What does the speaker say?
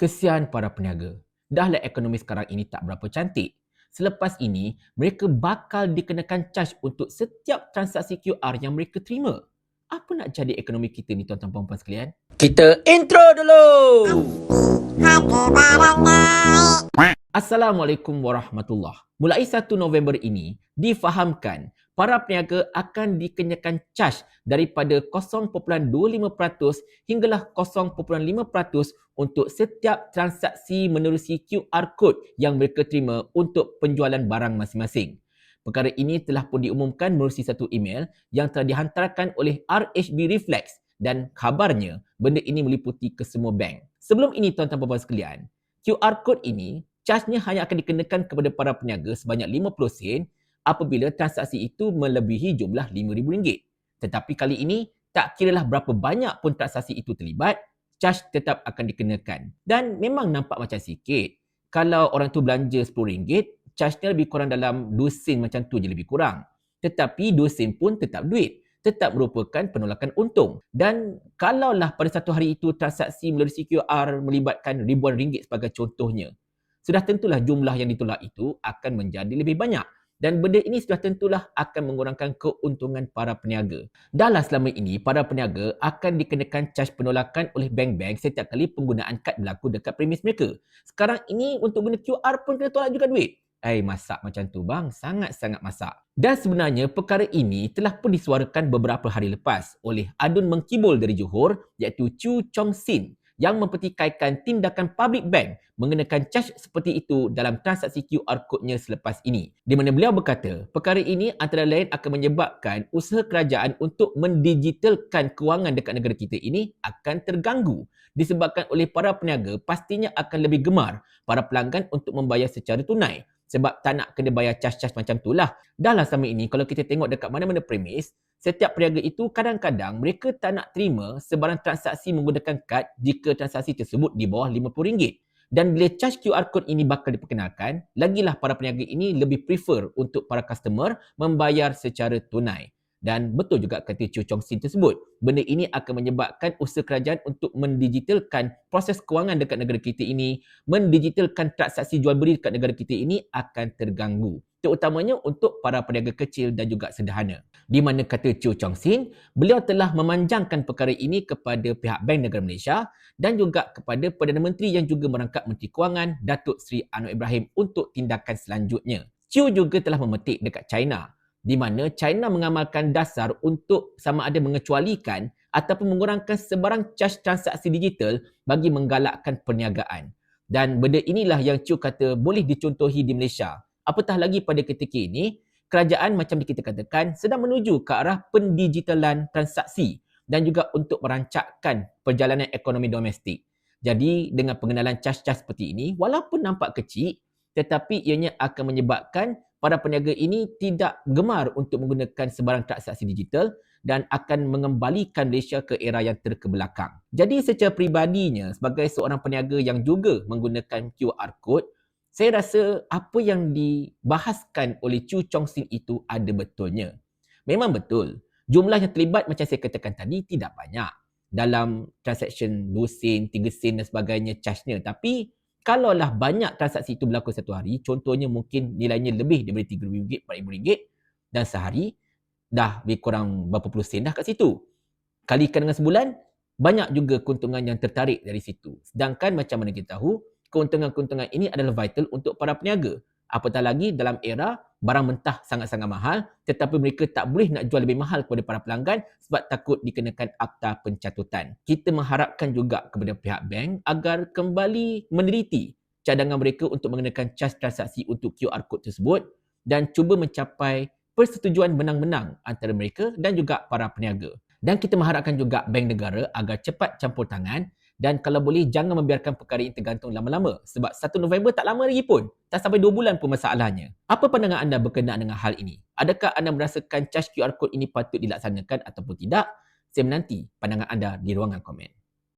Kesian para peniaga. Dahlah ekonomi sekarang ini tak berapa cantik. Selepas ini, mereka bakal dikenakan caj untuk setiap transaksi QR yang mereka terima. Apa nak jadi ekonomi kita ni tuan-tuan puan-puan sekalian? Kita intro dulu! Assalamualaikum warahmatullahi. Mulai 1 November ini, difahamkan para peniaga akan dikenakan caj daripada 0.25% hinggalah 0.5% untuk setiap transaksi menerusi QR Code yang mereka terima untuk penjualan barang masing-masing. Perkara ini telah pun diumumkan menerusi satu email yang telah dihantarkan oleh RHB Reflex dan kabarnya benda ini meliputi kesemua bank. Sebelum ini tuan-tuan puan-puan sekalian, QR Code ini cajnya hanya akan dikenakan kepada para peniaga sebanyak 50 sen apabila transaksi itu melebihi jumlah RM5,000. Tetapi kali ini, tak kiralah berapa banyak pun transaksi itu terlibat, caj tetap akan dikenakan. Dan memang nampak macam sikit. Kalau orang tu belanja RM10, cajnya lebih kurang dalam 2 sen macam tu je lebih kurang. Tetapi 2 sen pun tetap duit. Tetap merupakan penolakan untung. Dan kalaulah pada satu hari itu transaksi melalui QR melibatkan ribuan ringgit sebagai contohnya, sudah tentulah jumlah yang ditolak itu akan menjadi lebih banyak. Dan benda ini sudah tentulah akan mengurangkan keuntungan para peniaga. Dahlah selama ini, para peniaga akan dikenakan caj penolakan oleh bank-bank setiap kali penggunaan kad berlaku dekat premis mereka. Sekarang ini untuk guna QR pun kena tolak juga duit. Masak macam tu bang, sangat-sangat masak. Dan sebenarnya perkara ini telah pun disuarakan beberapa hari lepas oleh adun mengkibul dari Johor iaitu Chu Chong Sin yang mempertikaikan tindakan public bank mengenakan caj seperti itu dalam transaksi QR Code-nya selepas ini. Di mana beliau berkata, perkara ini antara lain akan menyebabkan usaha kerajaan untuk mendigitalkan kewangan dekat negara kita ini akan terganggu. Disebabkan oleh para peniaga, pastinya akan lebih gemar para pelanggan untuk membayar secara tunai. Sebab tak nak kena bayar caj-caj macam tu lah. Dahlah selama ini, kalau kita tengok dekat mana-mana premis, setiap peniaga itu kadang-kadang mereka tak nak terima sebarang transaksi menggunakan kad jika transaksi tersebut di bawah RM50. Dan bila caj QR Code ini bakal diperkenalkan, lagilah para peniaga ini lebih prefer untuk para customer membayar secara tunai. Dan betul juga kata Chu Chong Sin tersebut, benda ini akan menyebabkan usaha kerajaan untuk mendigitalkan proses kewangan dekat negara kita ini, mendigitalkan transaksi jual beli dekat negara kita ini akan terganggu. Terutamanya untuk para peniaga kecil dan juga sederhana. Di mana kata Chu Chong Sin, beliau telah memanjangkan perkara ini kepada pihak Bank Negara Malaysia dan juga kepada Perdana Menteri yang juga merangkap Menteri Kewangan, Datuk Seri Anwar Ibrahim untuk tindakan selanjutnya. Chu juga telah memetik dekat China, di mana China mengamalkan dasar untuk sama ada mengecualikan ataupun mengurangkan sebarang caj transaksi digital bagi menggalakkan perniagaan. Dan benda inilah yang Chu kata boleh dicontohi di Malaysia. Apatah lagi pada ketika ini, kerajaan macam kita katakan sedang menuju ke arah pendigitalan transaksi dan juga untuk merancangkan perjalanan ekonomi domestik. Jadi dengan pengenalan caj-caj seperti ini, walaupun nampak kecil, tetapi ianya akan menyebabkan para peniaga ini tidak gemar untuk menggunakan sebarang transaksi digital dan akan mengembalikan Malaysia ke era yang terkebelakang. Jadi secara peribadinya, sebagai seorang peniaga yang juga menggunakan QR Code, saya rasa apa yang dibahaskan oleh Chu Chong Sin itu ada betulnya. Memang betul, jumlah yang terlibat macam saya katakan tadi tidak banyak. Dalam transaction 2 sen, 3 sen dan sebagainya cajnya. Tapi kalaulah banyak transaksi itu berlaku satu hari, contohnya mungkin nilainya lebih daripada RM3,000, RM4,000 dan sehari, dah lebih kurang berapa puluh sen dah kat situ. Kalikan dengan sebulan, banyak juga keuntungan yang tertarik dari situ. Sedangkan macam mana kita tahu, keuntungan-keuntungan ini adalah vital untuk para peniaga. Apatah lagi dalam era barang mentah sangat-sangat mahal, tetapi mereka tak boleh nak jual lebih mahal kepada para pelanggan sebab takut dikenakan akta pencatutan. Kita mengharapkan juga kepada pihak bank agar kembali meneliti cadangan mereka untuk mengenakan caj transaksi untuk QR Code tersebut dan cuba mencapai persetujuan menang-menang antara mereka dan juga para peniaga. Dan kita mengharapkan juga bank negara agar cepat campur tangan dan kalau boleh jangan membiarkan perkara ini tergantung lama-lama sebab 1 November tak lama lagi pun. Tak sampai 2 bulan pun masalahnya. Apa pandangan anda berkenaan dengan hal ini? Adakah anda merasakan caj QR Code ini patut dilaksanakan ataupun tidak? Saya menanti pandangan anda di ruangan komen.